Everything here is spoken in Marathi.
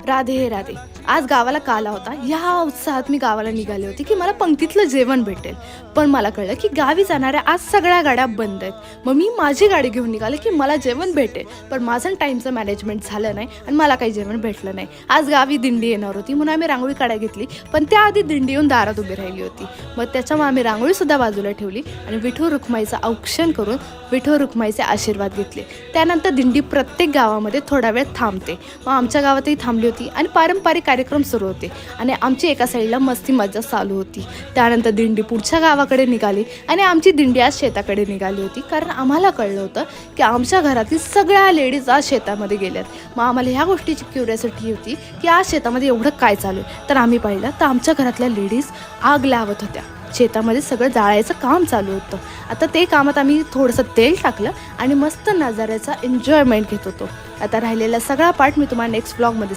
राधे राधे. आज गावाला का आला होता ह्या उत्साहात मी गावाला निघाले होते की मला पंक्तीतलं जेवण भेटेल. पण मला कळलं की गावी जाणाऱ्या आज सगळ्या गाड्या बंद आहेत. मग मी माझी गाडी घेऊन निघाले की मला जेवण भेटेल. पण माझं टाईमचं मॅनेजमेंट झालं नाही आणि मला काही जेवण भेटलं नाही. आज गावी दिंडी येणार होती म्हणून आम्ही रांगोळी काढायला घेतली, पण त्याआधी दिंडी येऊन दारात उभी राहिली होती. मग त्याच्यामुळे आम्ही रांगोळीसुद्धा बाजूला ठेवली आणि विठू रुक्माईचं औक्षण करून विठू रुक्माईचे आशीर्वाद घेतले. त्यानंतर दिंडी प्रत्येक गावामध्ये थोडा वेळ थांबते. मग आमच्या गावातही थांबली होती आणि पारंपरिक कार्यक्रम सुरू होते आणि आमची एका साईडला मस्ती मज्जा चालू होती. त्यानंतर दिंडी पुढच्या गावाकडे निघाली आणि आमची दिंडी आज शेताकडे निघाली होती, कारण आम्हाला कळलं होतं की आमच्या घरातील सगळ्या लेडीज आज शेतामध्ये गेल्यात. मग आम्हाला ह्या गोष्टीची क्युरिओसिटी होती की आज शेतामध्ये एवढं काय चालू आहे. तर आम्ही पाहिलं तर आमच्या घरातल्या लेडीज आग लावत होत्या. शेतामध्ये सगळं जाळायचं काम चालू होतं. आता ते कामात आम्ही थोडंसं तेल टाकलं आणि मस्त नजाऱ्याचा एन्जॉयमेंट घेत होतो. आता राहिलेला सगळा पार्ट मी तुम्हाला नेक्स्ट व्लॉगमध्ये